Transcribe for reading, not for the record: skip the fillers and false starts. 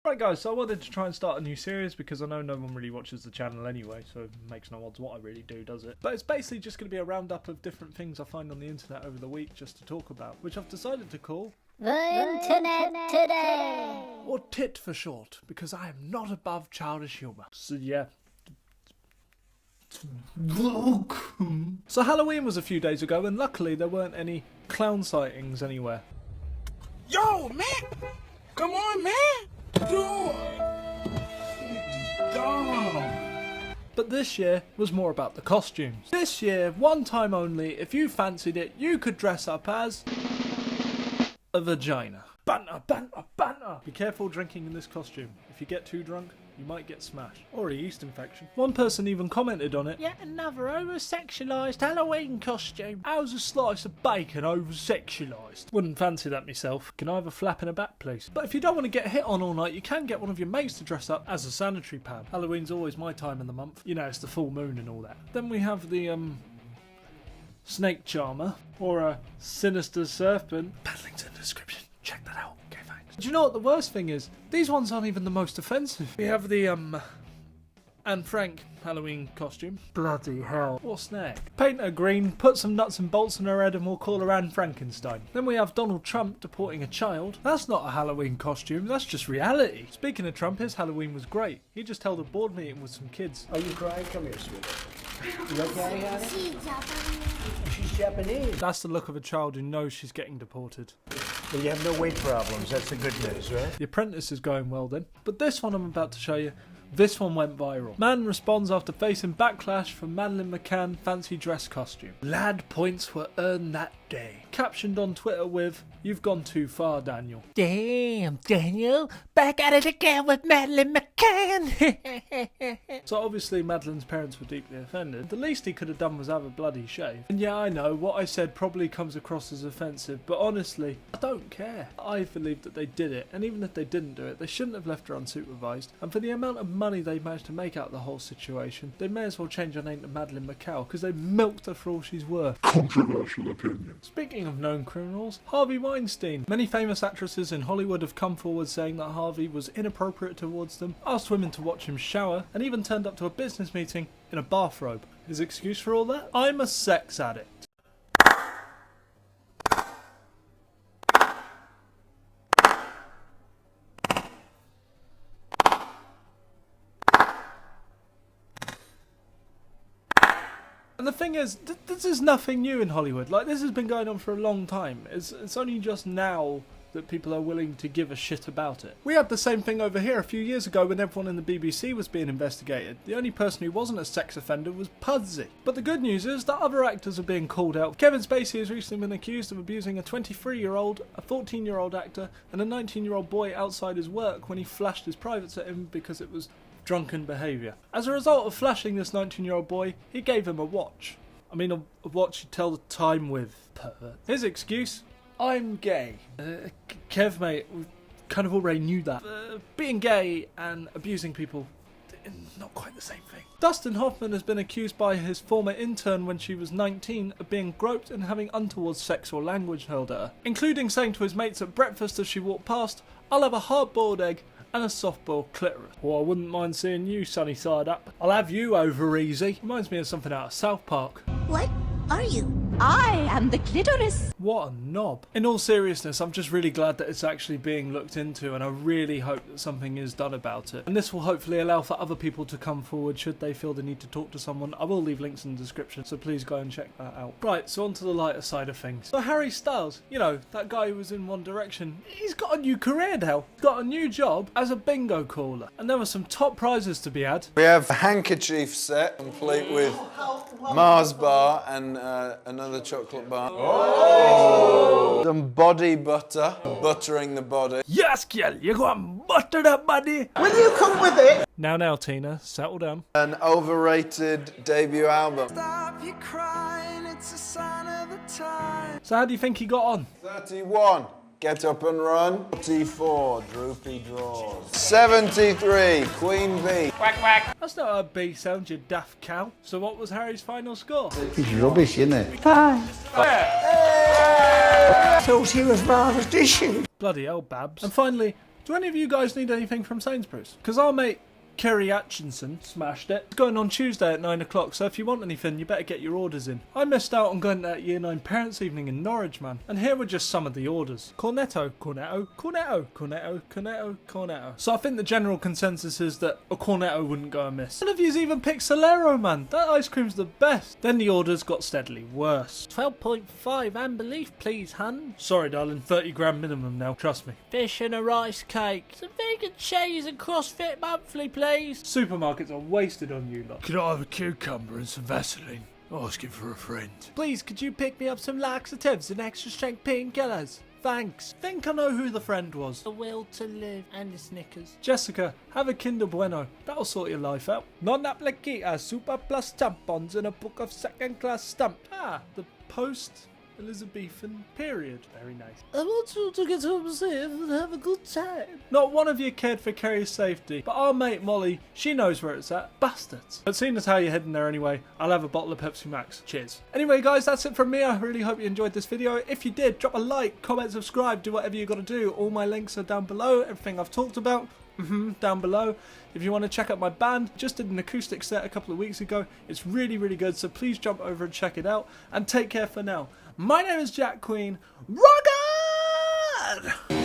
Right guys, so I wanted to try and start a new series because I know no one really watches the channel anyway, so it makes no odds what I really do, does it? But it's basically just going to be a roundup of different things I find on the internet over the week just to talk about, which I've decided to call The Internet Today! or TIT for short, because I am not above childish humour. So yeah. So Halloween was a few days ago and luckily there weren't any clown sightings anywhere. Yo, man! Come on, man! Dude! But this year was more about the costumes. This year, one time only, if you fancied it, you could dress up as a vagina. Banter, banter, banter! Be careful drinking in this costume. If you get too drunk, you might get smashed. Or a yeast infection. One person even commented on it. Yet another over-sexualised Halloween costume. How's a slice of bacon over-sexualised? Wouldn't fancy that myself. Can I have a flap in a back, please? But if you don't want to get hit on all night, you can get one of your mates to dress up as a sanitary pad. Halloween's always my time in the month. You know, it's the full moon and all that. Then we have the, snake charmer. Or a sinister serpent. Paddling's in the description. Check that out. Okay, thanks. Do you know what the worst thing is? These ones aren't even the most offensive. We have the, Anne Frank Halloween costume. Bloody hell. What's next? Paint her green, put some nuts and bolts in her head and we'll call her Anne Frankenstein. Then we have Donald Trump deporting a child. That's not a Halloween costume, that's just reality. Speaking of Trump, his Halloween was great. He just held a board meeting with some kids. Are you crying? Come here, sweetie. You okay, honey? She's Japanese. That's the look of a child who knows she's getting deported. Well, you have no weight problems. That's the good news, right? The Apprentice is going well then. But this one I'm about to show you, this one went viral. Man responds after facing backlash from Madeleine McCann fancy dress costume. Lad points were earned that day. Captioned on Twitter with, "You've gone too far, Daniel." Damn, Daniel, back at it again with Madeleine McCann. So obviously Madeleine's parents were deeply offended. The least he could have done was have a bloody shave. And yeah, I know, what I said probably comes across as offensive, but honestly, I don't care. I believe that they did it, and even if they didn't do it, they shouldn't have left her unsupervised. And for the amount of money they managed to make out of the whole situation, they may as well change her name to Madeleine McCall, because they milked her for all she's worth. Controversial opinion. Speaking of known criminals, Harvey Weinstein. Many famous actresses in Hollywood have come forward saying that Harvey was inappropriate towards them, asked women to watch him shower, and even turned up to a business meeting in a bathrobe. His excuse for all that? I'm a sex addict. And the thing is, this is nothing new in Hollywood. Like, this has been going on for a long time. It's only just now that people are willing to give a shit about it. We had the same thing over here a few years ago when everyone in the BBC was being investigated. The only person who wasn't a sex offender was Pudsey. But the good news is that other actors are being called out. Kevin Spacey has recently been accused of abusing a 23-year-old, a 14-year-old actor, and a 19-year-old boy outside his work when he flashed his privates at him because it was drunken behaviour. As a result of flashing this 19-year-old boy, he gave him a watch. I mean, a watch you tell the time with, pervert. His excuse? I'm gay. Kev, mate, we kind of already knew that. Being gay and abusing people, not quite the same thing. Dustin Hoffman has been accused by his former intern when she was 19 of being groped and having untoward sexual language hurled at her, including saying to his mates at breakfast as she walked past, "I'll have a hard-boiled egg and a soft-boiled clitoris." Well, I wouldn't mind seeing you sunny side up. I'll have you over easy. Reminds me of something out of South Park. What are you? I am the clitoris. What a knob. In all seriousness, I'm just really glad that it's actually being looked into, and I really hope that something is done about it. And this will hopefully allow for other people to come forward should they feel the need to talk to someone. I will leave links in the description, so please go and check that out. Right, so on to the lighter side of things. So Harry Styles, you know, that guy who was in One Direction, he's got a new career now. He's got a new job as a bingo caller. And there were some top prizes to be had. We have a handkerchief set, complete with Mars bar and another chocolate bar. Oh! Some body butter, buttering the body. Yes, girl, you go and butter that body. Will you come with it? Now, Tina, settle down. An overrated debut album. Stop you crying, it's a sign of the time. So how do you think he got on? 31, Get Up and Run. 44, Droopy Drawers. 73, Queen Bee. That's not a B sound, you daft cow. So what was Harry's final score? He's rubbish, isn't it? Thought he was rather dishy. Bloody hell, Babs. And finally, Do any of you guys need anything from Sainsbury's? Because our mate Kerry Atchinson smashed it. It's going on Tuesday at 9 o'clock, so if you want anything, you better get your orders in. I missed out on going to that Year 9 Parents' Evening in Norwich, man. And here were just some of the orders. Cornetto, cornetto, cornetto, cornetto, cornetto, cornetto. So I think the general consensus is that a cornetto wouldn't go amiss. None of yous even picked Solero, man. That ice cream's the best. Then the orders got steadily worse. 12.5 and belief, please, hun. Sorry, darling, 30 grand minimum now, trust me. Fish and a rice cake. Some vegan cheese and CrossFit monthly, please. Supermarkets are wasted on you lot. Could I have a cucumber and some Vaseline? Asking for a friend. Please, could you pick me up some laxatives and extra strength painkillers? Thanks. Think I know who the friend was. The will to live and the Snickers. Jessica, have a Kinder Bueno. That'll sort your life out. Non-applicita, super plus tampons and a book of second-class stamp. Ah, the post-Elizabethan period. Very nice. I want you to get home safe and have a good time. Not one of you cared for Kerry's safety, but our mate Molly, she knows where it's at. Bastards. But seeing as how you're heading there anyway, I'll have a bottle of Pepsi Max. Cheers. Anyway guys, that's it from me. I really hope you enjoyed this video. If you did, drop a like, comment, subscribe, do whatever you got to do. All my links are down below. Everything I've talked about, down below. If you want to check out my band, just did an acoustic set a couple of weeks ago. It's really, really good, so please jump over and check it out. And take care for now. My name is Jack Queen. Rock on!